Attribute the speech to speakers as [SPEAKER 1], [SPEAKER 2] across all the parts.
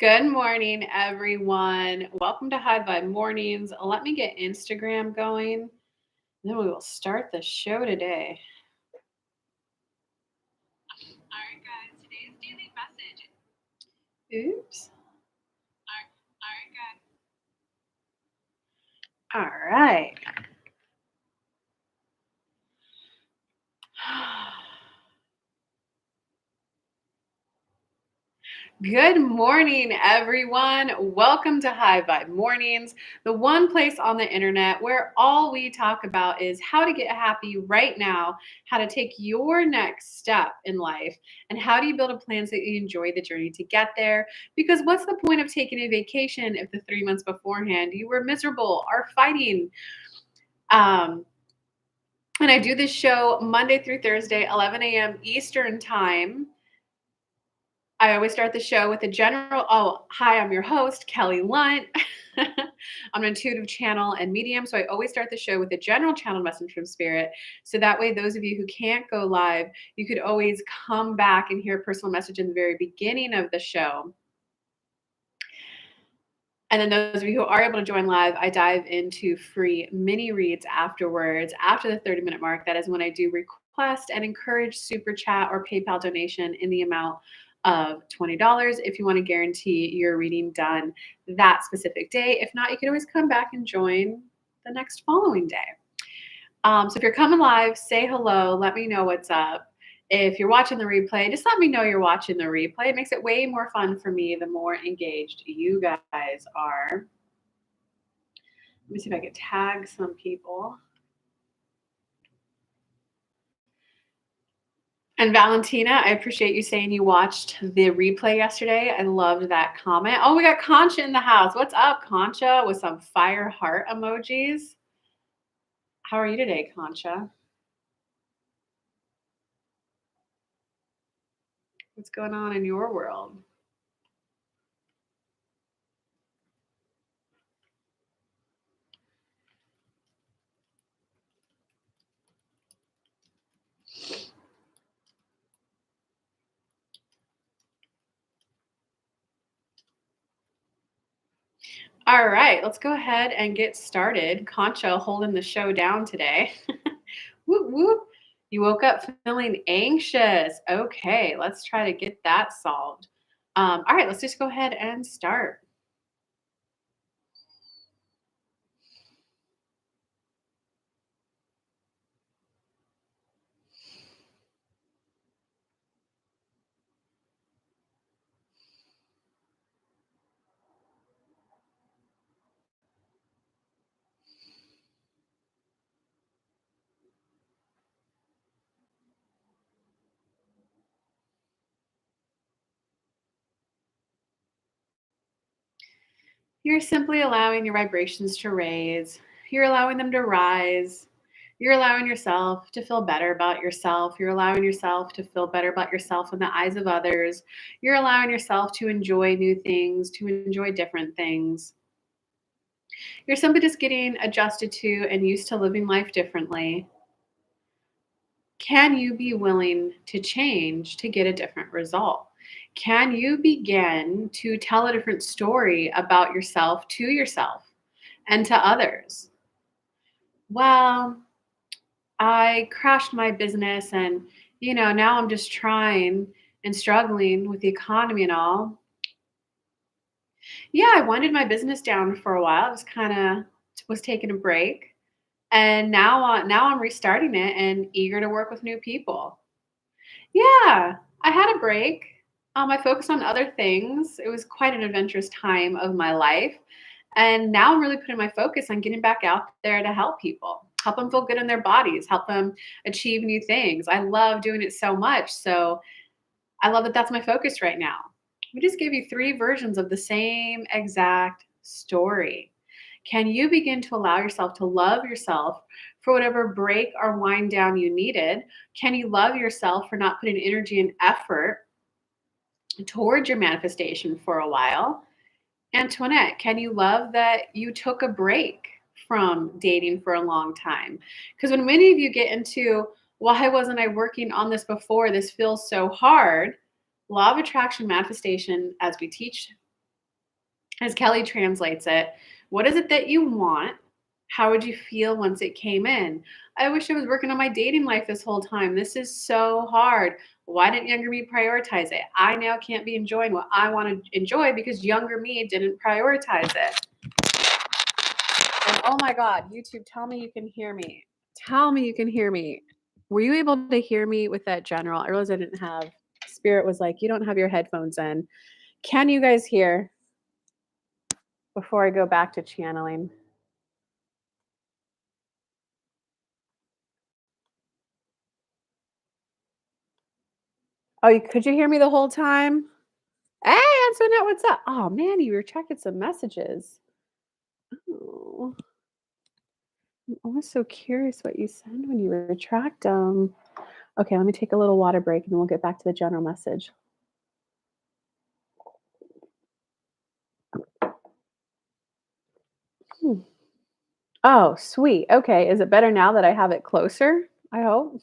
[SPEAKER 1] Good morning, everyone. Welcome to Vibe Mornings. Let me get Instagram going. Then we will start the show today.
[SPEAKER 2] All right, guys. Today's daily message.
[SPEAKER 1] Oops.
[SPEAKER 2] All right, guys.
[SPEAKER 1] All right. Good morning, everyone. Welcome to Vibe Mornings, the one place on the internet where all we talk about is how to get happy right now, how to take your next step in life, and how do you build a plan so that you enjoy the journey to get there. Because what's the point of taking a vacation if the 3 months beforehand you were miserable or fighting? Um, and I do this show Monday through Thursday, 11 a.m. Eastern Time. I always start the show with a general, hi, I'm your host, Kelly Lunt. I'm an intuitive channel and medium, so I always start the show with a general channel message from Spirit. So that way, those of you who can't go live, you could always come back and hear a personal message in the very beginning of the show. And then those of you who are able to join live, I dive into free mini reads afterwards, after the 30-minute mark. That is when I do request and encourage super chat or PayPal donation in the amount of $20 if you want to guarantee your reading done that specific day. If not, you can always come back and join the next following day. So if you're coming live, say hello. Let me know what's up. If you're watching the replay, just let me know you're watching the replay. It makes it way more fun for me the more engaged you guys are. Let me see if I can tag some people. And Valentina, I appreciate you saying you watched the replay yesterday. I loved that comment. Oh, we got Concha in the house. What's up, Concha? With some fire heart emojis. How are you today, Concha? What's going on in your world? All right, let's go ahead and get started. Concha holding the show down today. Whoop, whoop. You woke up feeling anxious. Okay, let's try to get that solved. All right, let's just go ahead and start. You're simply allowing your vibrations to raise. You're allowing them to rise. You're allowing yourself to feel better about yourself. You're allowing yourself to feel better about yourself in the eyes of others. You're allowing yourself to enjoy new things, to enjoy different things. You're simply just getting adjusted to and used to living life differently. Can you be willing to change to get a different result? Can you begin to tell a different story about yourself to yourself and to others? Well, I crashed my business and, now I'm just trying and struggling with the economy and all. Yeah, I winded my business down for a while. I was was taking a break, and now I'm restarting it and eager to work with new people. Yeah, I had a break. I focused on other things. It was quite an adventurous time of my life. And now I'm really putting my focus on getting back out there to help them feel good in their bodies, help them achieve new things. I love doing it so much. So I love that that's my focus right now. We just gave you 3 versions of the same exact story. Can you begin to allow yourself to love yourself for whatever break or wind down you needed? Can you love yourself for not putting energy and effort towards your manifestation for a while? Antoinette, can you love that you took a break from dating for a long time? Because when many of you get into, why wasn't I working on this before? This feels so hard. Law of attraction manifestation, as we teach As Kelly translates it, what is it that you want? How would you feel once it came in? I wish I was working on my dating life this whole time. This is so hard. Why didn't younger me prioritize it? I now can't be enjoying what I want to enjoy because younger me didn't prioritize it. And oh my God, YouTube, tell me you can hear me. Tell me you can hear me. Were you able to hear me with that general? I realized I didn't have. Spirit was like, you don't have your headphones in. Can you guys hear before I go back to channeling? Oh, could you hear me the whole time? Hey, Antoinette, what's up? Oh man, you retracted some messages. Oh, I'm always so curious what you send when you retract them. Okay, let me take a little water break and then we'll get back to the general message. Hmm. Oh, sweet. Okay, is it better now that I have it closer? I hope.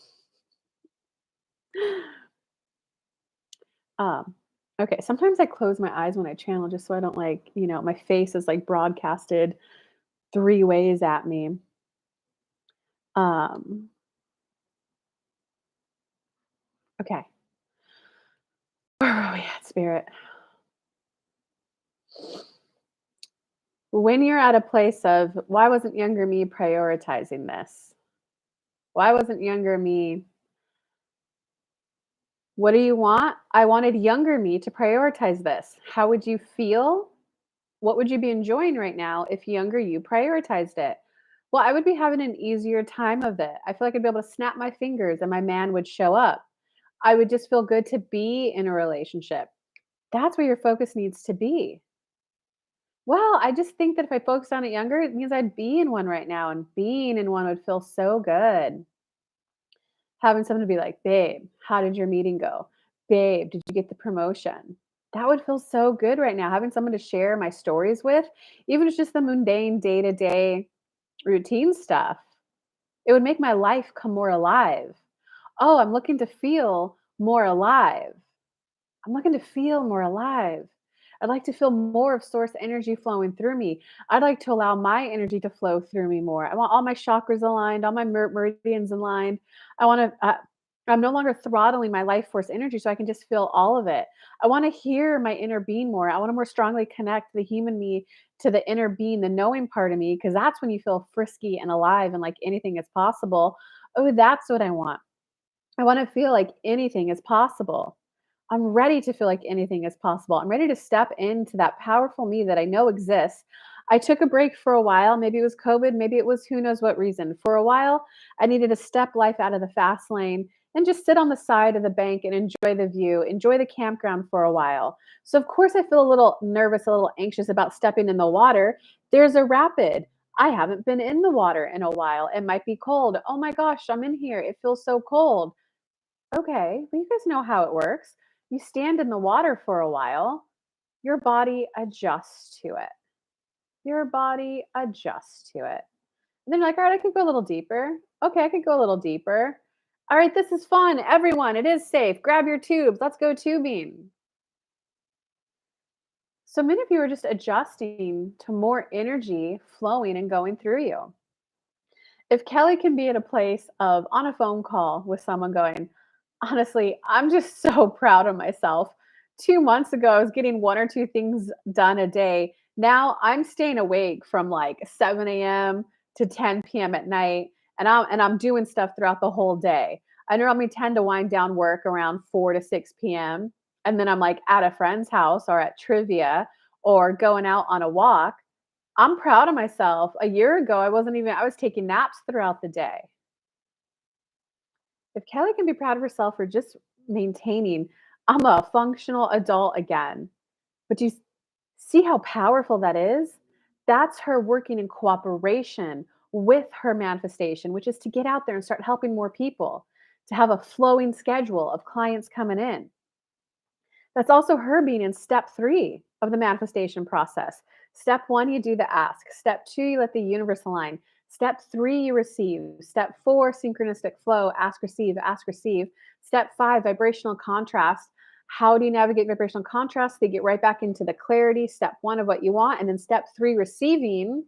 [SPEAKER 1] Um, okay, sometimes I close my eyes when I channel just so I don't like, my face is like broadcasted three ways at me. Um, okay. Where are we at, spirit? When you're at a place of why wasn't younger me prioritizing this? Why wasn't younger me? What do you want? I wanted younger me to prioritize this. How would you feel? What would you be enjoying right now if younger you prioritized it? Well, I would be having an easier time of it. I feel like I'd be able to snap my fingers and my man would show up. I would just feel good to be in a relationship. That's where your focus needs to be. Well, I just think that if I focused on it younger, it means I'd be in one right now, and being in one would feel so good. Having someone to be like, "Babe, how did your meeting go? Babe, did you get the promotion?" That would feel so good right now. Having someone to share my stories with, even if it's just the mundane day-to-day routine stuff, it would make my life come more alive. Oh, I'm looking to feel more alive. I'm looking to feel more alive. I'd like to feel more of source energy flowing through me. I'd like to allow my energy to flow through me more. I want all my chakras aligned, all my meridians aligned. I want to, I'm no longer throttling my life force energy so I can just feel all of it. I want to hear my inner being more. I want to more strongly connect the human me to the inner being, the knowing part of me, because that's when you feel frisky and alive and like anything is possible. Oh, that's what I want. I want to feel like anything is possible. I'm ready to feel like anything is possible. I'm ready to step into that powerful me that I know exists. I took a break for a while. Maybe it was COVID. Maybe it was who knows what reason. For a while, I needed to step life out of the fast lane and just sit on the side of the bank and enjoy the view, enjoy the campground for a while. So, of course, I feel a little nervous, a little anxious about stepping in the water. There's a rapid. I haven't been in the water in a while. It might be cold. Oh my gosh, I'm in here. It feels so cold. Okay, well, you guys know how it works. You stand in the water for a while, your body adjusts to it. Your body adjusts to it. And then you're like, all right, I could go a little deeper. Okay, I could go a little deeper. All right, this is fun. Everyone, it is safe. Grab your tubes. Let's go tubing. So many of you are just adjusting to more energy flowing and going through you. If Kelly can be at a place of on a phone call with someone going, honestly, I'm just so proud of myself. 2 months ago, I was getting one or two things done a day. Now I'm staying awake from like 7 a.m. to 10 p.m. at night, and I'm doing stuff throughout the whole day. I normally tend to wind down work around 4 to 6 p.m. And then I'm like at a friend's house or at trivia or going out on a walk. I'm proud of myself. A year ago, I was taking naps throughout the day. If Kelly can be proud of herself for just maintaining, I'm a functional adult again. But you see how powerful that is? That's her working in cooperation with her manifestation, which is to get out there and start helping more people, to have a flowing schedule of clients coming in. That's also her being in step 3 of the manifestation process. Step 1, you do the ask. Step 2, you let the universe align. Step 3, you receive. Step 4, synchronistic flow, ask, receive, ask, receive. Step 5, vibrational contrast. How do you navigate vibrational contrast? They get right back into the clarity, step one of what you want. And then step three, receiving.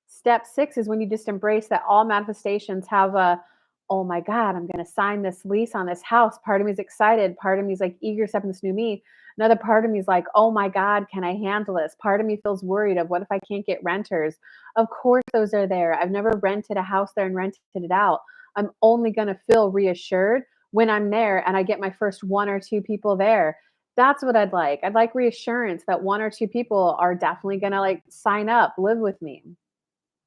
[SPEAKER 1] Step six is when you just embrace that all manifestations have a, oh my God, I'm going to sign this lease on this house. Part of me is excited. Part of me is like eager to step into this new me. Another part of me is like, oh my God, can I handle this? Part of me feels worried of what if I can't get renters? Of course, those are there. I've never rented a house there and rented it out. I'm only going to feel reassured when I'm there and I get my first one or two people there. That's what I'd like. I'd like reassurance that one or two people are definitely going to like sign up, live with me.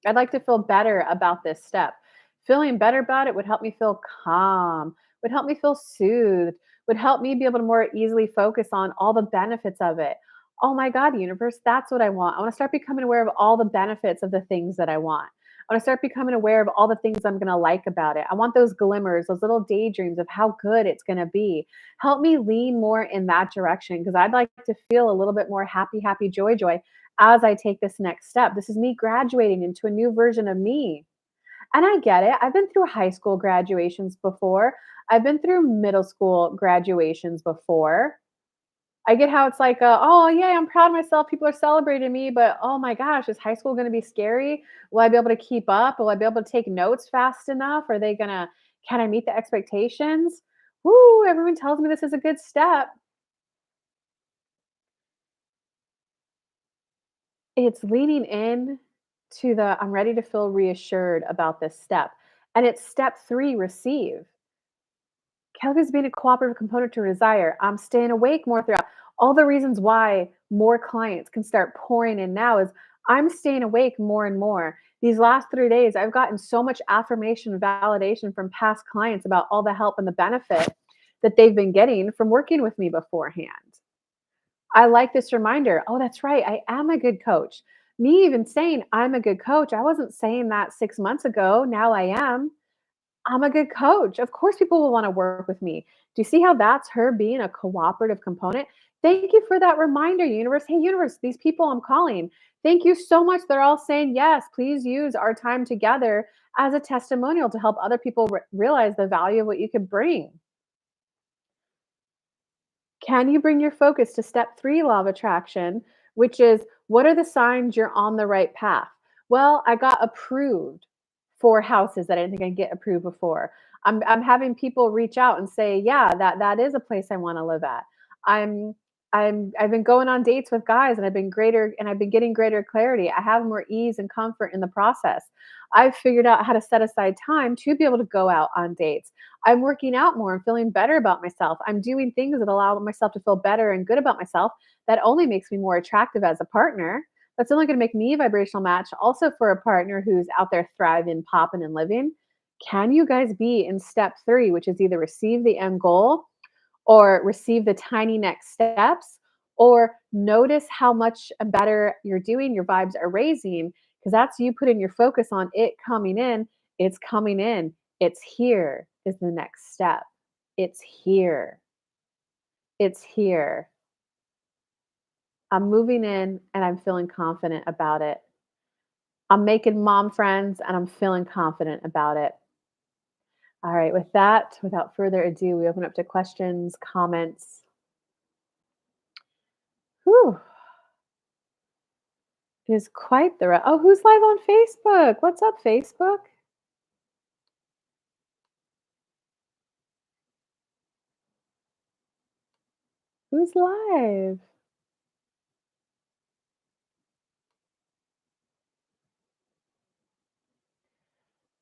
[SPEAKER 1] I'd like to feel better about this step. Feeling better about it would help me feel calm, would help me feel soothed, would help me be able to more easily focus on all the benefits of it. Oh my God, universe, that's what I want. I want to start becoming aware of all the benefits of the things that I want. I want to start becoming aware of all the things I'm going to like about it. I want those glimmers, those little daydreams of how good it's going to be. Help me lean more in that direction because I'd like to feel a little bit more happy, happy, joy, joy as I take this next step. This is me graduating into a new version of me. And I get it. I've been through high school graduations before. I've been through middle school graduations before. I get how it's like, oh, yeah, I'm proud of myself. People are celebrating me, but oh my gosh, is high school going to be scary? Will I be able to keep up? Will I be able to take notes fast enough? Are they going to, can I meet the expectations? Woo, everyone tells me this is a good step. It's leaning in to the I'm ready to feel reassured about this step. And it's step 3, receive. Calculus being a cooperative component to desire. I'm staying awake more throughout. All the reasons why more clients can start pouring in now is I'm staying awake more and more. These last 3 days, I've gotten so much affirmation and validation from past clients about all the help and the benefit that they've been getting from working with me beforehand. I like this reminder. Oh, that's right. I am a good coach. Me even saying I'm a good coach, I wasn't saying that 6 months ago. Now I am. I'm a good coach. Of course, people will want to work with me. Do you see how that's her being a cooperative component? Thank you for that reminder, universe. Hey, universe, these people I'm calling, thank you so much. They're all saying, yes, please use our time together as a testimonial to help other people realize the value of what you could bring. Can you bring your focus to step 3 law of attraction, which is what are the signs you're on the right path? Well, I got approved for houses that I didn't think I'd get approved before. I'm having people reach out and say, "Yeah, that is a place I want to live at." I'm I've been going on dates with guys and I've been getting greater clarity. I have more ease and comfort in the process. I've figured out how to set aside time to be able to go out on dates. I'm working out more. I'm feeling better about myself. I'm doing things that allow myself to feel better and good about myself. That only makes me more attractive as a partner. That's only going to make me a vibrational match also for a partner who's out there thriving, popping, and living. Can you guys be in step 3, which is either receive the end goal or receive the tiny next steps or notice how much better you're doing, your vibes are raising because that's you putting your focus on it coming in, it's coming in, it's here is the next step. It's here. It's here. I'm moving in and I'm feeling confident about it. I'm making mom friends and I'm feeling confident about it. All right, with that, without further ado, we open up to questions, comments. Whew. It is quite the oh, who's live on Facebook? What's up, Facebook? Who's live?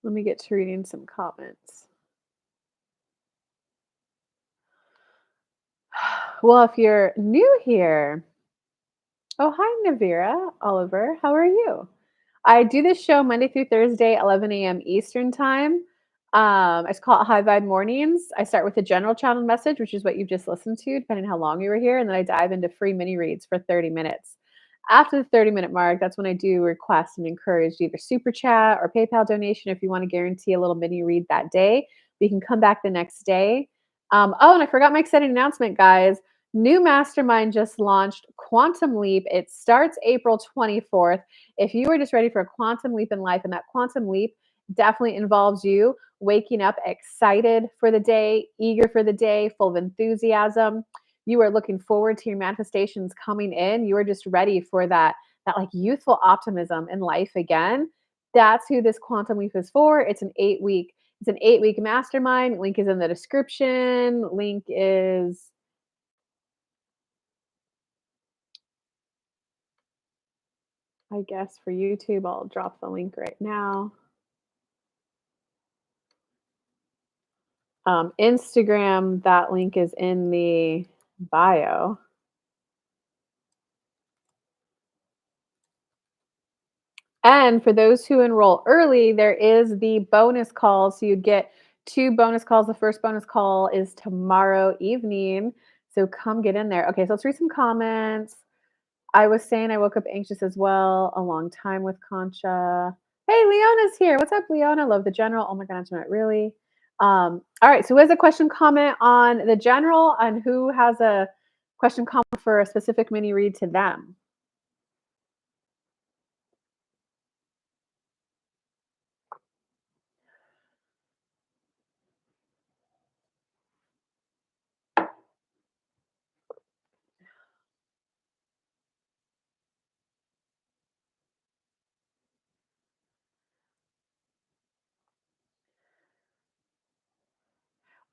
[SPEAKER 1] Let me get to reading some comments. Well, if you're new here, oh, hi, Navira, Oliver. How are you? I do this show Monday through Thursday, 11 a.m. Eastern time. I just call it High Vibe Mornings. I start with a general channel message, which is what you've just listened to, depending on how long you were here. And then I dive into free mini reads for 30 minutes. After the 30-minute mark, that's when I do request and encourage either super chat or PayPal donation if you want to guarantee a little mini read that day. We can come back the next day. Oh, and I forgot my exciting announcement, guys. New mastermind just launched, Quantum Leap. It starts April 24th. If you are just ready for a quantum leap in life, and that quantum leap definitely involves you waking up excited for the day, eager for the day, full of enthusiasm,
[SPEAKER 3] You are looking forward to your manifestations coming in. You are just ready for that like youthful optimism in life again. That's who this quantum leap is for. It's an 8-week mastermind. Link is in the description. Link is, I guess, for YouTube. I'll drop the link right now. Instagram, that link is in the bio. And for those who enroll early, there is the bonus call. So you'd get 2 bonus calls. The first bonus call is tomorrow evening. So come get in there. Okay, so let's read some comments. I was saying I woke up anxious as well. A long time with Concha. Hey, Leona's here. What's up, Leona? Love the general. Oh my god, Antoinette, really? All right. So, who has a question, comment on the general, and who has a question, comment for a specific mini read to them?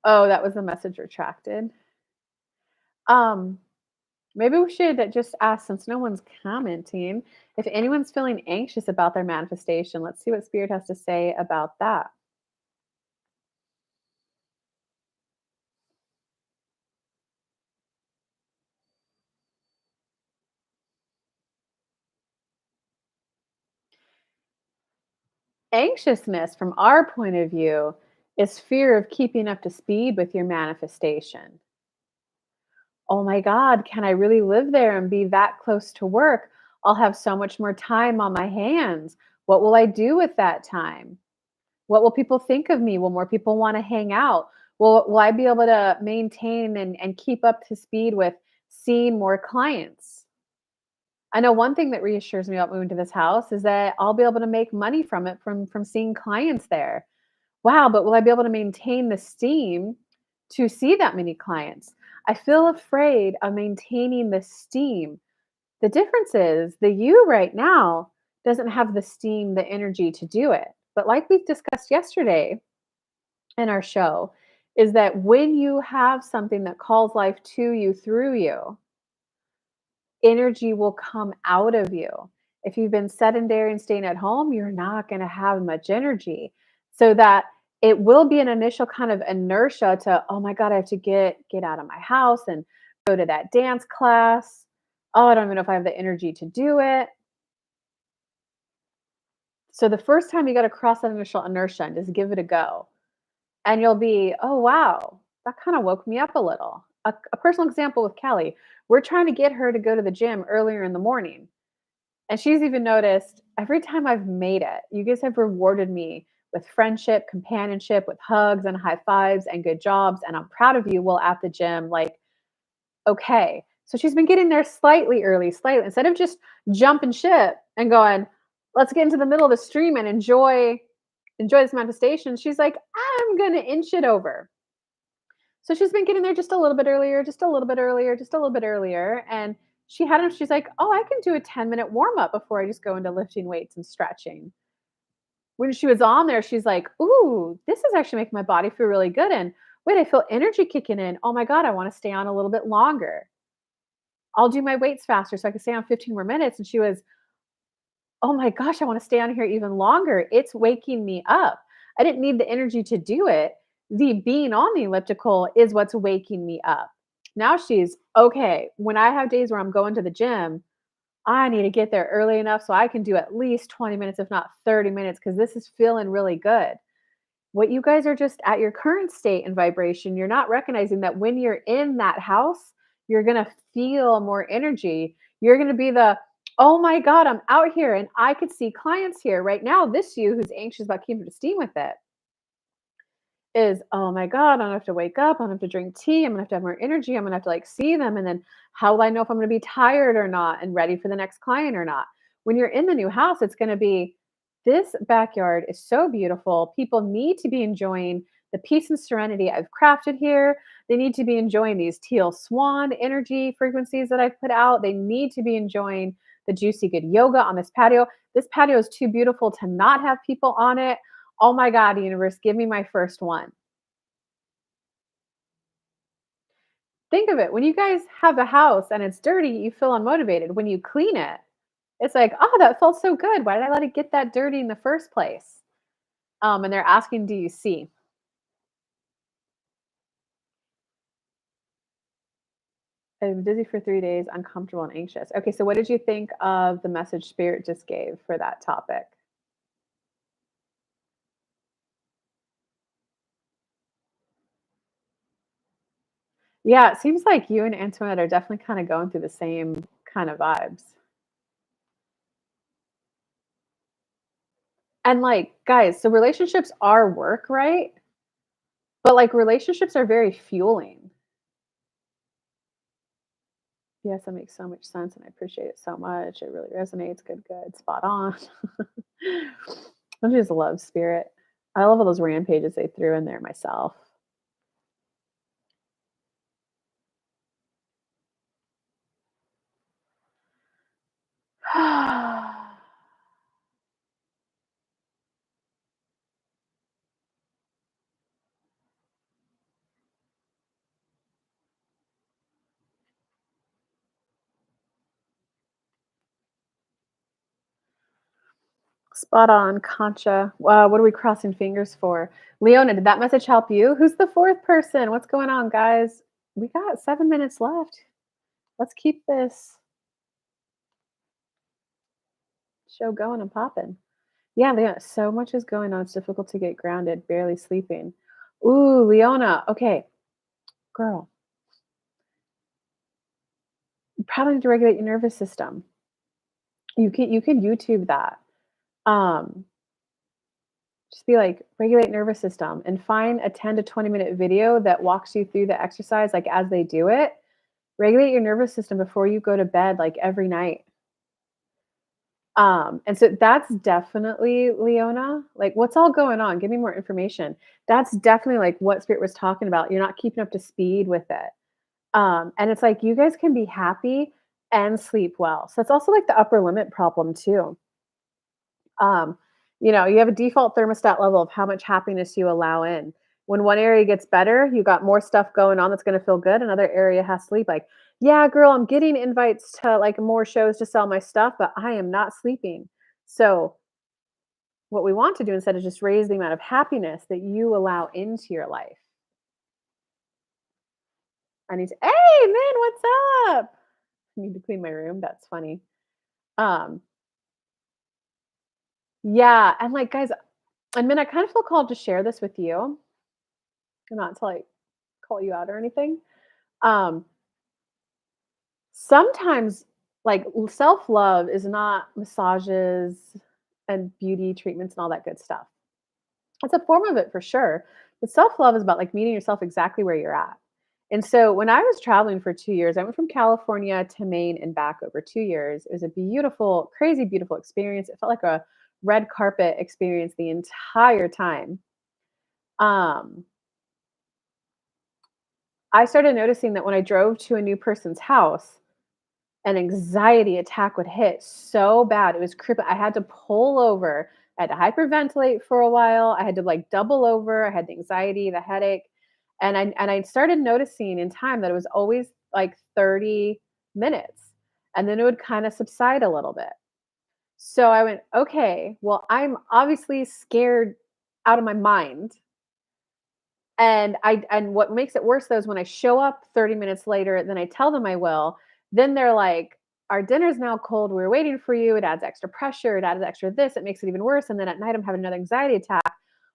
[SPEAKER 3] Oh, that was the message retracted. Um, Maybe we should just ask, since no one's commenting, if anyone's feeling anxious about their manifestation. Let's see what Spirit has to say about that. Anxiousness, from our point of view, is fear of keeping up to speed with your manifestation. Oh my God, can I really live there and be that close to work? I'll have so much more time on my hands. What will I do with that time? What will people think of me? Will more people want to hang out? Will I be able to maintain and keep up to speed with seeing more clients? I know one thing that reassures me about moving to this house is that I'll be able to make money from it from seeing clients there. Wow, but will I be able to maintain the steam to see that many clients? I feel afraid of maintaining the steam. The difference is the you right now doesn't have the steam, the energy to do it. But like we've discussed yesterday in our show, is that when you have something that calls life to you through you, energy will come out of you. If you've been sedentary and staying at home, you're not going to have much energy. So that it will be an initial kind of inertia to, oh my God, I have to get out of my house and go to that dance class. Oh, I don't even know if I have the energy to do it. So the first time you got to cross that initial inertia and just give it a go. And you'll be, oh wow, that kind of woke me up a little. A personal example with Kelly, we're trying to get her to go to the gym earlier in the morning. And she's even noticed every time I've made it, you guys have rewarded me with friendship, companionship, with hugs and high fives and good jobs. And I'm proud of you. Well, at the gym, like, okay. So she's been getting there slightly early, slightly, instead of just jumping ship and going, let's get into the middle of the stream and enjoy this manifestation. She's like, I'm gonna inch it over. So she's been getting there just a little bit earlier, just a little bit earlier, just a little bit earlier. And she's like, oh, I can do a 10-minute warm up before I just go into lifting weights and stretching. When she was on there, she's like, ooh, this is actually making my body feel really good. And wait, I feel energy kicking in. Oh my God, I want to stay on a little bit longer. I'll do my weights faster so I can stay on 15 more minutes. And she was, oh my gosh, I want to stay on here even longer. It's waking me up. I didn't need the energy to do it. The being on the elliptical is what's waking me up. Now she's okay. When I have days where I'm going to the gym, I need to get there early enough so I can do at least 20 minutes, if not 30 minutes, because this is feeling really good. What you guys are just at your current state and vibration, you're not recognizing that when you're in that house, you're going to feel more energy. You're going to be the, oh my God, I'm out here and I could see clients here right now. This you who's anxious about keeping the steam with it is, oh my God, I'm gonna have to wake up. I'm gonna have to drink tea. I'm gonna have to have more energy. I'm gonna have to like see them. And then how will I know if I'm gonna be tired or not and ready for the next client or not? When you're in the new house, it's gonna be, this backyard is so beautiful. People need to be enjoying the peace and serenity I've crafted here. They need to be enjoying these teal swan energy frequencies that I've put out. They need to be enjoying the juicy good yoga on this patio. This patio is too beautiful to not have people on it. Oh my God, universe, give me my first one. Think of it. When you guys have a house and it's dirty, you feel unmotivated. When you clean it, it's like, oh, that felt so good. Why did I let it get that dirty in the first place? And they're asking, do you see? I've been dizzy for 3 days, uncomfortable and anxious. Okay, so what did you think of the message Spirit just gave for that topic? Yeah, it seems like you and Antoinette are definitely kind of going through the same kind of vibes. And like, guys, so relationships are work, right? But like, relationships are very fueling. Yes, that makes so much sense, and I appreciate it so much. It really resonates. Good, good, spot on. I just love Spirit. I love all those rampages they threw in there myself. Spot on, Concha. What are we crossing fingers for? Leona, did that message help you? Who's the fourth person? What's going on, guys? We got 7 minutes left. Let's keep this show going and popping. Yeah, Leona, so much is going on. It's difficult to get grounded, barely sleeping. Ooh, Leona. Okay, girl, you probably need to regulate your nervous system. You can YouTube that. Um, just be like, regulate nervous system and find a 10 to 20-minute video that walks you through the exercise like as they do it. Regulate your nervous system before you go to bed like every night. And so that's definitely Leona. Like, what's all going on? Give me more information. That's definitely like what Spirit was talking about. You're not keeping up to speed with it. And it's like you guys can be happy and sleep well. So it's also like the upper limit problem too. Um, you have a default thermostat level of how much happiness you allow in. When one area gets better, you got more stuff going on that's going to feel good. Another area has sleep. Like, yeah, girl, I'm getting invites to like more shows to sell my stuff, but I am not sleeping. So, what we want to do instead is just raise the amount of happiness that you allow into your life. I need to, hey, man, what's up? I need to clean my room. That's funny. Um, yeah, and like, guys, I mean, I kind of feel called to share this with you, not to like call you out or anything. Um, Sometimes like self-love is not massages and beauty treatments and all that good stuff. It's a form of it for sure. But self-love is about like meeting yourself exactly where you're at. And so when I was traveling for 2 years, I went from California to Maine and back over 2 years. It was a beautiful, crazy, beautiful experience. It felt like a red carpet experience the entire time. Um, I started noticing that when I drove to a new person's house, an anxiety attack would hit so bad. It was crippling. I had to pull over. I had to hyperventilate for a while. I had to like double over. I had the anxiety, the headache. And I started noticing in time that it was always like 30 minutes. And then it would kind of subside a little bit. So I went, okay, well, I'm obviously scared out of my mind. And what makes it worse though is when I show up 30 minutes later than I tell them I will, then they're like, "Our dinner's now cold. We were waiting for you." It adds extra pressure. It adds extra this. It makes it even worse. And then at night, I'm having another anxiety attack.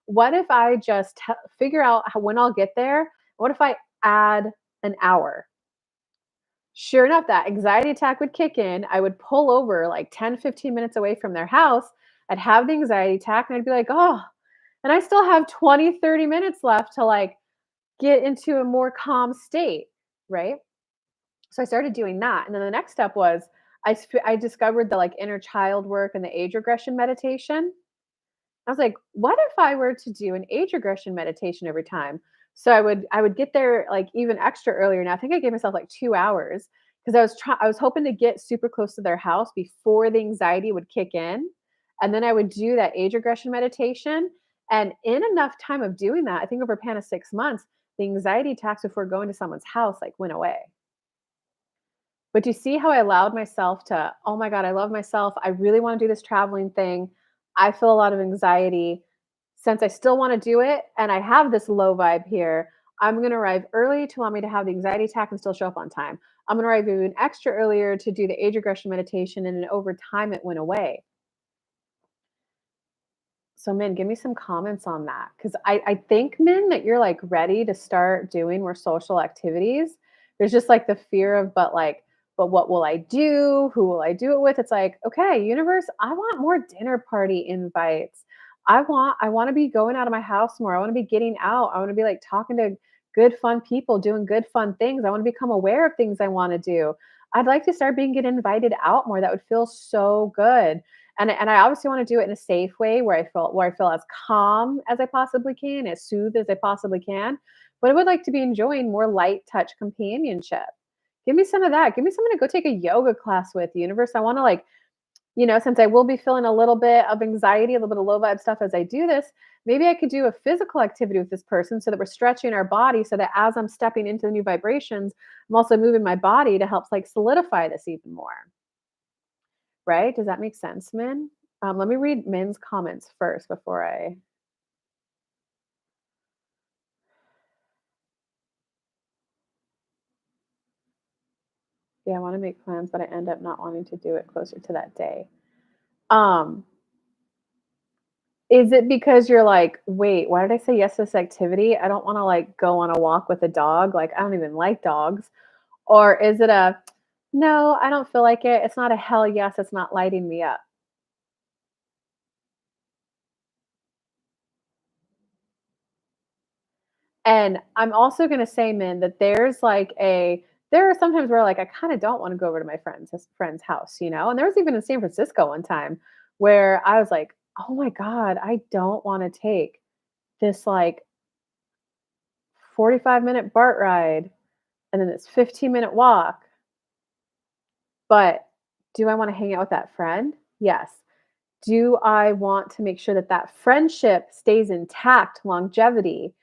[SPEAKER 3] What if I just figure out when I'll get there? What if I add an hour? Sure enough, that anxiety attack would kick in. I would pull over like 10, 15 minutes away from their house. I'd have the anxiety attack and I'd be like, oh, and I still have 20, 30 minutes left to like get into a more calm state, right? So I started doing that, and then the next step was I discovered the like inner child work and the age regression meditation. I was like, what if I were to do an age regression meditation every time? So I would get there like even extra earlier. Now I think I gave myself like 2 hours because I was hoping to get super close to their house before the anxiety would kick in. And then I would do that age regression meditation. And in enough time of doing that, I think over a span of 6 months, the anxiety attacks before going to someone's house like went away. But do you see how I allowed myself to, oh my God, I love myself. I really want to do this traveling thing. I feel a lot of anxiety. Since I still want to do it and I have this low vibe here, I'm going to arrive early to allow me to have the anxiety attack and still show up on time. I'm going to arrive even extra earlier to do the age regression meditation. And then over time, it went away. So, Min, give me some comments on that. Because I think, Min, that you're like ready to start doing more social activities. There's just like the fear of, but what will I do? Who will I do it with? It's like, okay, universe, I want more dinner party invites. I want to be going out of my house more. I want to be getting out. I want to be like talking to good, fun people, doing good, fun things. I want to become aware of things I want to do. I'd like to start being get invited out more. That would feel so good. And I obviously want to do it in a safe way where I feel as calm as I possibly can, as soothed as I possibly can. But I would like to be enjoying more light touch companionship. Give me some of that. Give me someone to go take a yoga class with, universe. I want to since I will be feeling a little bit of anxiety, a little bit of low vibe stuff as I do this, maybe I could do a physical activity with this person so that we're stretching our body so that as I'm stepping into the new vibrations, I'm also moving my body to help like solidify this even more. Right? Does that make sense, Min? Let me read Min's comments first before I. Yeah, I want to make plans, but I end up not wanting to do it closer to that day. Um, is it because you're like, wait, why did I say yes to this activity? I don't want to like go on a walk with a dog. Like, I don't even like dogs. Or is it a no, I don't feel like it. It's not a hell yes, it's not lighting me up. And I'm also gonna say, Min, that there are sometimes where like I kind of don't want to go over to my friend's house, you know? And there was even in San Francisco one time where I was like, oh my God, I don't want to take this like 45-minute BART ride and then this 15-minute walk. But do I want to hang out with that friend? Yes. Do I want to make sure that that friendship stays intact, longevity,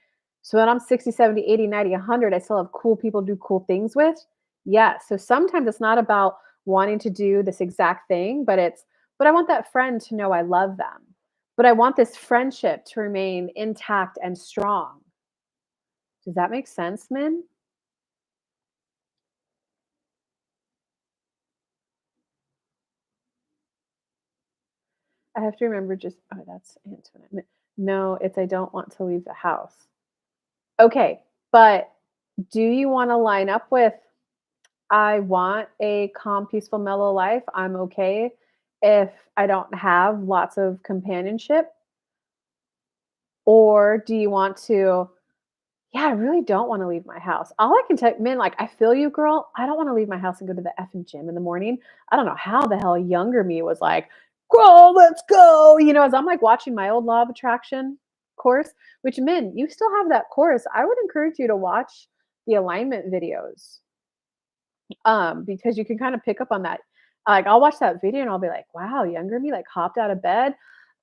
[SPEAKER 3] so that I'm 60, 70, 80, 90, 100, I still have cool people to do cool things with? Yes. So sometimes it's not about wanting to do this exact thing, but I want that friend to know I love them. But I want this friendship to remain intact and strong. Does that make sense, Min? I have to remember just, oh, that's Antoinette. No, it's I don't want to leave the house. Okay, but do you want to line up with I want a calm, peaceful, mellow life. I'm okay if I don't have lots of companionship. Or do you want to, yeah, I really don't want to leave my house. All I can tell men, like, I feel you, girl. I don't want to leave my house and go to the effing gym in the morning. I don't know how the hell younger me was like, girl, let's go. As I'm like watching my old law of attraction course, which men, you still have that course. I would encourage you to watch the alignment videos because you can kind of pick up on that. Like I'll watch that video and I'll be like, wow, younger me like hopped out of bed.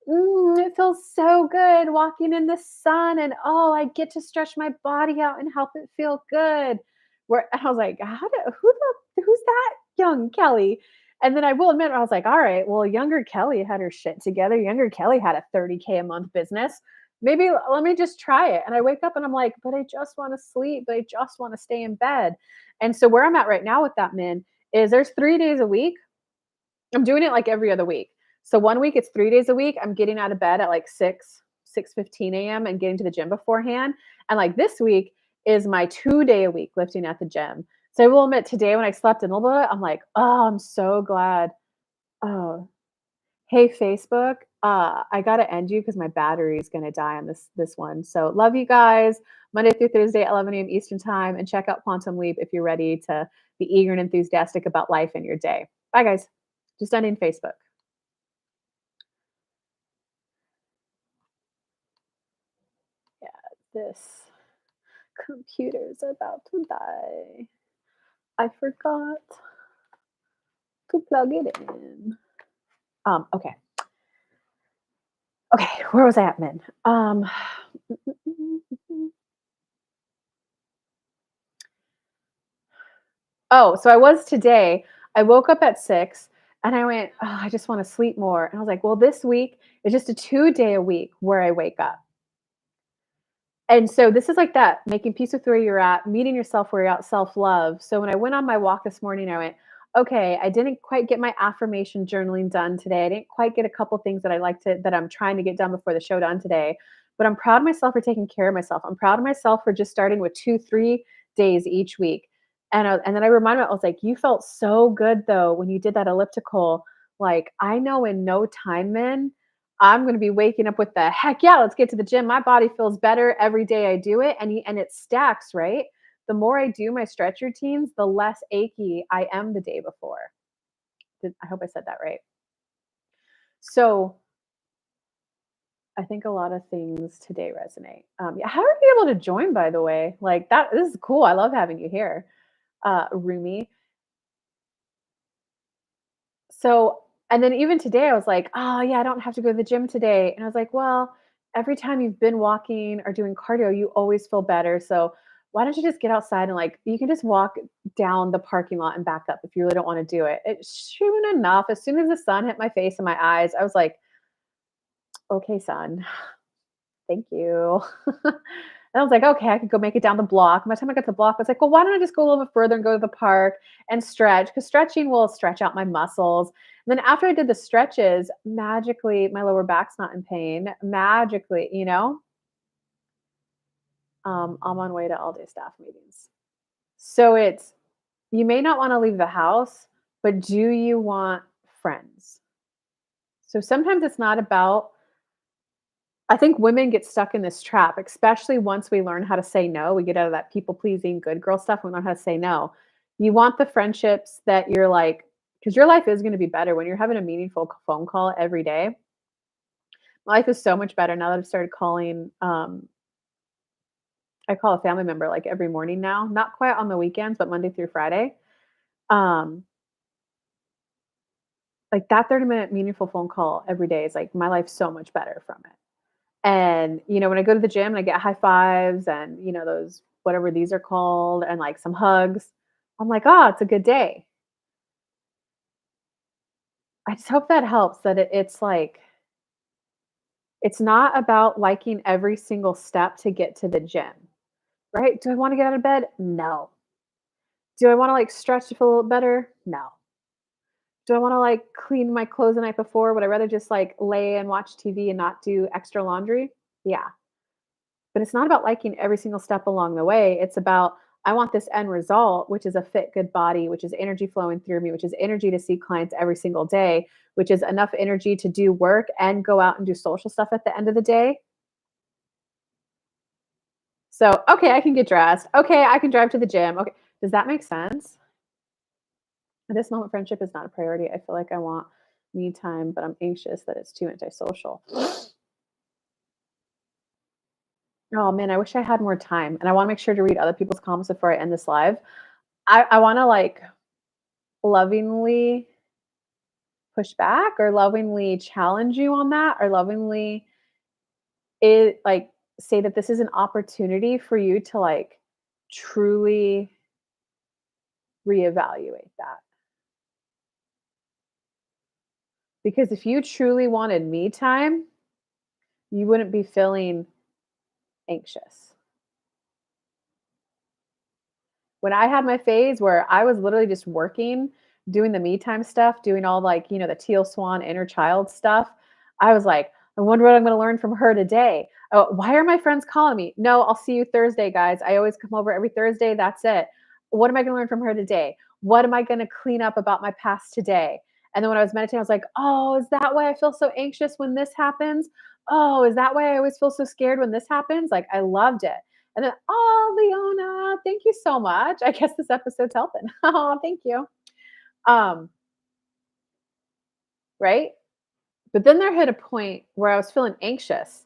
[SPEAKER 3] It feels so good walking in the sun, and oh, I get to stretch my body out and help it feel good. Where and I was like, who's that young Kelly? And then I will admit, I was like, all right, well, younger Kelly had her shit together. Younger Kelly had a 30K a month business. Maybe let me just try it. And I wake up and I'm like, but I just want to sleep, but I just want to stay in bed. And so where I'm at right now with that, Min, is there's 3 days a week. I'm doing it like every other week. So one week it's 3 days a week. I'm getting out of bed at like 6:15 a.m. and getting to the gym beforehand. And like this week is my 2 day a week lifting at the gym. So I will admit today when I slept in a little bit, I'm like, oh, I'm so glad. Oh, hey Facebook. I gotta end you because my battery is gonna die on this one. So love you guys. Monday through Thursday, 11 a.m. Eastern time, and check out Quantum Leap if you're ready to be eager and enthusiastic about life in your day. Bye, guys. Just ending Facebook. This computer's about to die. I forgot to plug it in. Okay. Okay, where was I at, Min? Oh, so I was today. I woke up at 6 and I went, "Oh, I just wanna sleep more." And I was like, "Well, this week is just a 2-day a week where I wake up." And so this is like that, making peace with where you're at, meeting yourself where you're at, self-love. So when I went on my walk this morning, I went, okay, I didn't quite get my affirmation journaling done today. I didn't quite get a couple things that I like to that I'm trying to get done before the show done today. But I'm proud of myself for taking care of myself. I'm proud of myself for just starting with 2, 3 days each week. And then I reminded myself, I was like, you felt so good though when you did that elliptical. Like I know in no time, Min, I'm gonna be waking up with the heck yeah, let's get to the gym. My body feels better every day I do it, and it stacks, right? The more I do my stretch routines, the less achy I am the day before. I hope I said that right. So I think a lot of things today resonate. Yeah, how are you able to join, by the way? Like that, this is cool. I love having you here, Rumi. So, and then even today, I was like, "Oh, yeah, I don't have to go to the gym today." And I was like, "Well, every time you've been walking or doing cardio, you always feel better. So, why don't you just get outside and like you can just walk down the parking lot and back up if you really don't want to do it." It's soon enough. As soon as the sun hit my face and my eyes, I was like, "Okay, sun, thank you." And I was like, okay, I could go make it down the block. By the time I got to the block, I was like, well, why don't I just go a little bit further and go to the park and stretch? Because stretching will stretch out my muscles. And then after I did the stretches, magically, my lower back's not in pain. Magically, I'm on way to all day staff meetings. So it's, you may not want to leave the house, but do you want friends? So sometimes it's not about, I think women get stuck in this trap, especially once we learn how to say no. We get out of that people pleasing, good girl stuff. We learn how to say no. You want the friendships that you're like, because your life is going to be better when you're having a meaningful phone call every day. Life is so much better now that I've started calling. I call a family member like every morning now, not quite on the weekends, but Monday through Friday. Um, like that 30-minute meaningful phone call every day is like my life's so much better from it. And, when I go to the gym and I get high fives and, those whatever these are called and like some hugs, I'm like, oh, it's a good day. I just hope that helps that it's like, it's not about liking every single step to get to the gym, right? Do I want to get out of bed? No. Do I want to like stretch to feel a little better? No. Do I want to like clean my clothes the night before? Would I rather just like lay and watch TV and not do extra laundry? Yeah. But it's not about liking every single step along the way. It's about, I want this end result, which is a fit, good body, which is energy flowing through me, which is energy to see clients every single day, which is enough energy to do work and go out and do social stuff at the end of the day. So, okay, I can get dressed. Okay, I can drive to the gym. Okay. Does that make sense? At this moment, friendship is not a priority. I feel like I want me time, but I'm anxious that it's too antisocial. Oh man, I wish I had more time. And I want to make sure to read other people's comments before I end this live. I want to like lovingly push back or lovingly challenge you on that or lovingly like say that this is an opportunity for you to like truly reevaluate that. Because if you truly wanted me time, you wouldn't be feeling anxious. When I had my phase where I was literally just working, doing the me time stuff, doing all like, the teal swan inner child stuff, I was like, I wonder what I'm going to learn from her today. Oh, why are my friends calling me? No, I'll see you Thursday, guys. I always come over every Thursday. That's it. What am I going to learn from her today? What am I going to clean up about my past today? And then when I was meditating, I was like, oh, is that why I feel so anxious when this happens? Oh, is that why I always feel so scared when this happens? Like, I loved it. And then, oh, Leona, thank you so much. I guess this episode's helping. Oh, thank you. Um, right? But then there hit a point where I was feeling anxious.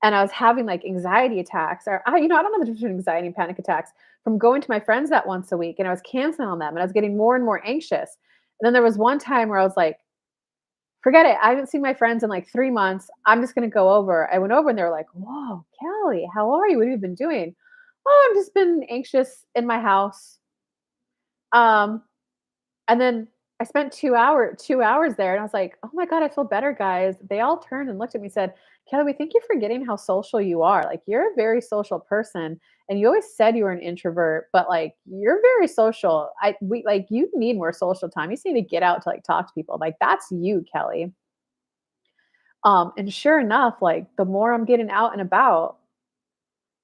[SPEAKER 3] and I was having like anxiety attacks, or I don't know the difference between anxiety and panic attacks from going to my friends that once a week, and I was canceling on them, and I was getting more and more anxious. And then there was one time where I was like, forget it. I haven't seen my friends in like 3 months. I'm just going to go over. I went over and they were like, whoa, Kelly, how are you? What have you been doing? Oh, I've just been anxious in my house. Um, and then I spent 2 hours there, and I was like, "Oh my god, I feel better, guys." They all turned and looked at me and said, "Kelly, we think you're forgetting how social you are. Like, you're a very social person, and you always said you were an introvert, but like, you're very social. You need more social time. You just need to get out to like talk to people. Like, that's you, Kelly." And sure enough, like the more I'm getting out and about,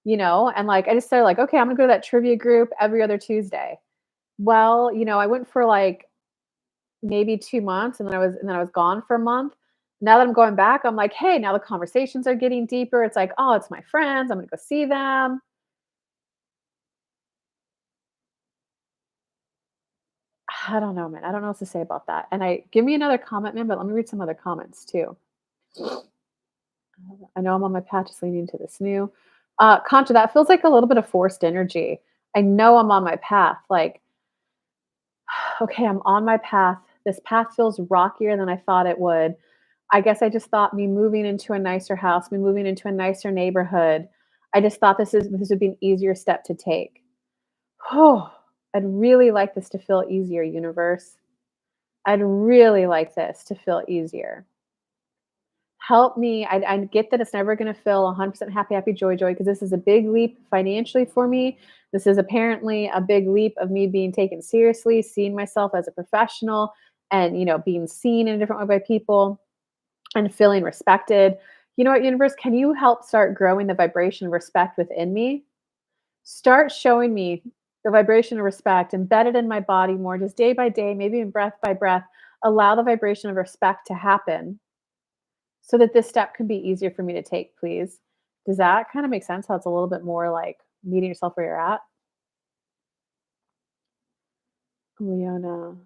[SPEAKER 3] and like I just started like, okay, I'm gonna go to that trivia group every other Tuesday. Well, I went for like maybe 2 months, and then I was gone for a month. Now that I'm going back, I'm like, "Hey, now the conversations are getting deeper." It's like, "Oh, it's my friends, I'm gonna go see them." I don't know, man. I don't know what to say about that. And I give me another comment, man, but let me read some other comments too. I know I'm on my path, just leaning into this new. Contra, that feels like a little bit of forced energy. I know I'm on my path. Like, okay, I'm on my path. This path feels rockier than I thought it would. I guess I just thought me moving into a nicer house, me moving into a nicer neighborhood. I just thought this would be an easier step to take. Oh, I'd really like this to feel easier, universe. I'd really like this to feel easier. Help me. I get that it's never going to feel 100% happy, happy, joy, joy, because this is a big leap financially for me. This is apparently a big leap of me being taken seriously, seeing myself as a professional, and being seen in a different way by people and feeling respected. You know what, universe? Can you help start growing the vibration of respect within me? Start showing me the vibration of respect embedded in my body more, just day by day, maybe in breath by breath. Allow the vibration of respect to happen so that this step can be easier for me to take, please. Does that kind of make sense? How it's a little bit more like meeting yourself where you're at? Leona,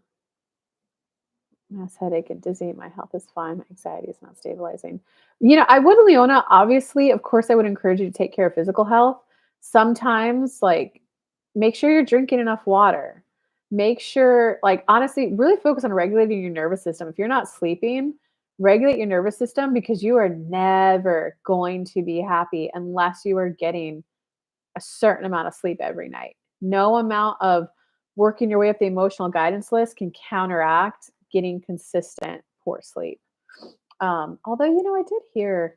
[SPEAKER 3] mass headache and dizzy. My health is fine. My anxiety is not stabilizing. I would, Leona, obviously, of course, I would encourage you to take care of physical health. Sometimes, like, make sure you're drinking enough water. Make sure, like, honestly, really focus on regulating your nervous system. If you're not sleeping, regulate your nervous system because you are never going to be happy unless you are getting a certain amount of sleep every night. No amount of working your way up the emotional guidance list can counteract getting consistent poor sleep. Although, I did hear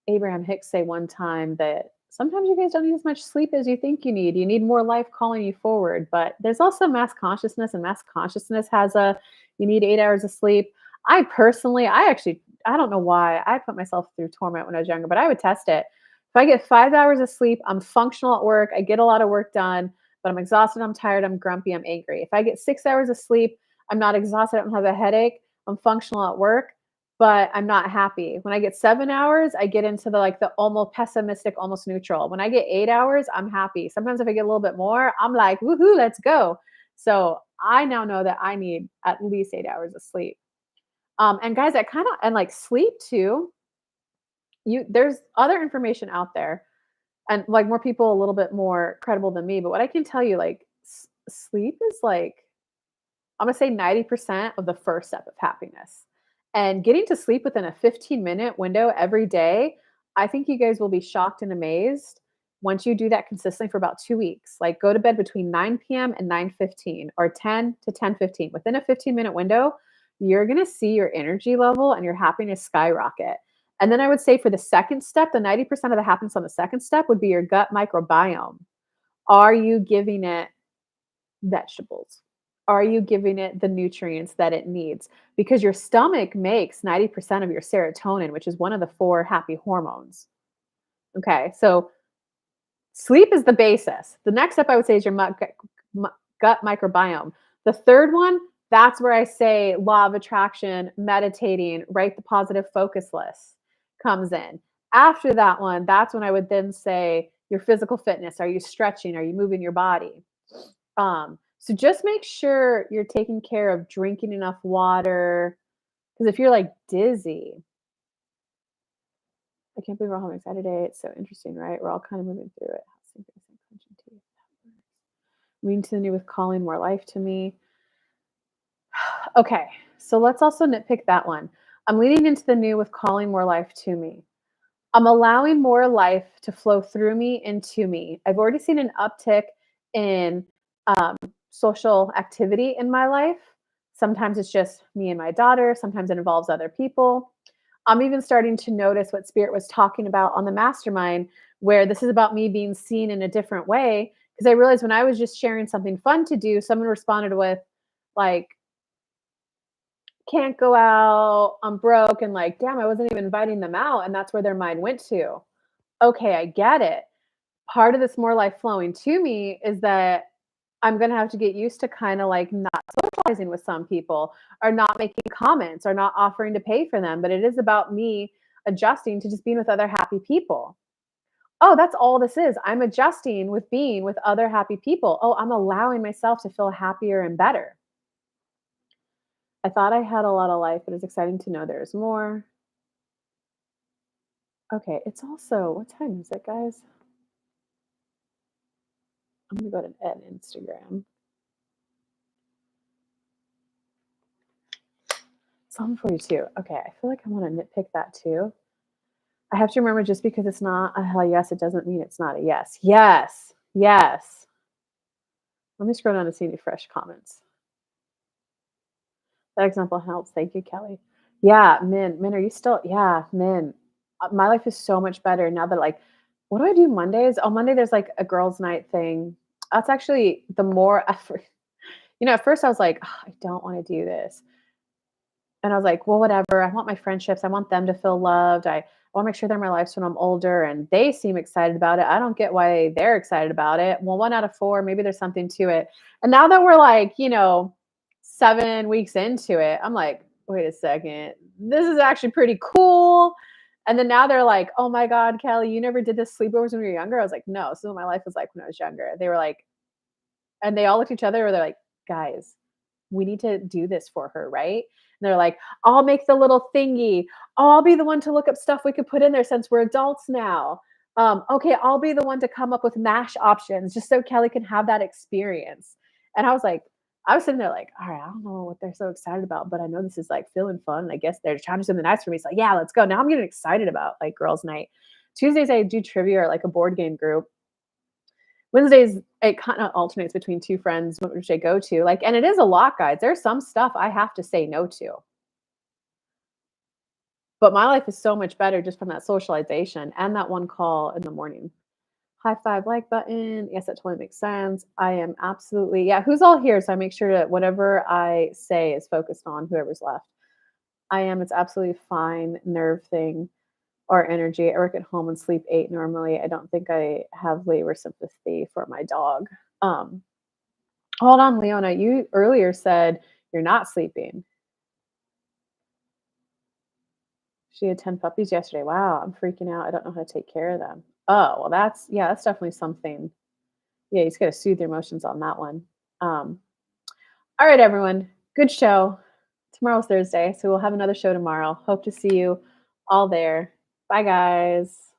[SPEAKER 3] Abraham Hicks say one time that sometimes you guys don't need as much sleep as you think you need. You need more life calling you forward. But there's also mass consciousness, and mass consciousness has you need 8 hours of sleep. I don't know why I put myself through torment when I was younger, but I would test it. If I get 5 hours of sleep, I'm functional at work. I get a lot of work done, but I'm exhausted. I'm tired. I'm grumpy. I'm angry. If I get 6 hours of sleep, I'm not exhausted. I don't have a headache. I'm functional at work, but I'm not happy. When I get 7 hours, I get into the almost pessimistic, almost neutral. When I get 8 hours, I'm happy. Sometimes if I get a little bit more, I'm like, "Woohoo, let's go." So, I now know that I need at least 8 hours of sleep. And guys, that kinda and, like, sleep too, there's other information out there, and, like, more people a little bit more credible than me, but what I can tell you, like, sleep is, like, I'm gonna say 90% of the first step of happiness. And getting to sleep within a 15-minute window every day, I think you guys will be shocked and amazed once you do that consistently for about 2 weeks. Like go to bed between 9 p.m. and 9:15 or 10 to 10:15. Within a 15-minute window, you're gonna see your energy level and your happiness skyrocket. And then I would say for the second step, the 90% of the happiness on the second step would be your gut microbiome. Are you giving it vegetables? Are you giving it the nutrients that it needs? Because your stomach makes 90% of your serotonin, which is one of the four happy hormones. Okay, so sleep is the basis. The next step I would say is your gut microbiome. The third one, that's where I say law of attraction, meditating, write the positive focus list comes in. After that one, that's when I would then say your physical fitness. Are you stretching? Are you moving your body? So just make sure you're taking care of drinking enough water. Because if you're like dizzy, I can't believe we're all having excited day. It's so interesting, right? We're all kind of moving through it. Lean to the new with calling more life to me. Okay, so let's also nitpick that one. I'm leaning into the new with calling more life to me. I'm allowing more life to flow through me into me. I've already seen an uptick in um, social activity in my life. Sometimes it's just me and my daughter, sometimes it involves other people. I'm even starting to notice what Spirit was talking about on the mastermind, where this is about me being seen in a different way. Because I realized when I was just sharing something fun to do, someone responded with, like, can't go out, I'm broke, and like, damn, I wasn't even inviting them out. And that's where their mind went to. Okay, I get it. Part of this more life flowing to me is that I'm gonna have to get used to kind of like not socializing with some people or not making comments or not offering to pay for them. But it is about me adjusting to just being with other happy people. Oh, that's all this is. I'm adjusting with being with other happy people. Oh, I'm allowing myself to feel happier and better. I thought I had a lot of life, but it's exciting to know there's more. Okay, it's also, what time is it, guys? I'm gonna go to Ed Instagram. 7:42. Okay, I feel like I want to nitpick that too. I have to remember just because it's not a hell yes, it doesn't mean it's not a yes. Yes, yes. Let me scroll down to see any fresh comments. That example helps. Thank you, Kelly. Yeah, Min, are you still? Yeah, Min. My life is so much better now that like, what do I do Mondays? Oh, Monday there's like a girls' night thing. That's actually the more effort. At first I was like, "Ugh, I don't want to do this. And I was like, well, whatever. I want my friendships. I want them to feel loved. I want to make sure they're in my life when I'm older. And they seem excited about it. I don't get why they're excited about it. Well, 1 out of 4, maybe there's something to it. And now that we're like, 7 weeks into it, I'm like, wait a second. This is actually pretty cool. And then now they're like, oh my God, Kelly, you never did this sleepovers when you were younger. I was like, no, this is what my life was like when I was younger. They were like, and they all looked at each other, they're like, guys, we need to do this for her, right? And they're like, I'll make the little thingy. Oh, I'll be the one to look up stuff we could put in there since we're adults now. Okay, I'll be the one to come up with mash options just so Kelly can have that experience. And I was like, I was sitting there like, all right, I don't know what they're so excited about, but I know this is like feeling fun. I guess they're trying to do something nice for me. So like, yeah, let's go. Now I'm getting excited about like girls' night. Tuesdays I do trivia or like a board game group. Wednesdays, it kind of alternates between 2 friends, which I go to, like, and it is a lot, guys. There's some stuff I have to say no to, but my life is so much better just from that socialization and that one call in the morning. High five, like button. Yes, that totally makes sense. I am absolutely, yeah, who's all here? So I make sure that whatever I say is focused on whoever's left. I am, it's absolutely fine. Nerve thing or energy. I work at home and sleep 8 normally. I don't think I have labor sympathy for my dog. Um, Hold on, Leona, you earlier said you're not sleeping. She had 10 puppies yesterday. Wow, I'm freaking out. I don't know how to take care of them. Oh, well, that's definitely something. Yeah, you just got to soothe your emotions on that one. Um, all right, everyone. Good show. Tomorrow's Thursday, so we'll have another show tomorrow. Hope to see you all there. Bye, guys.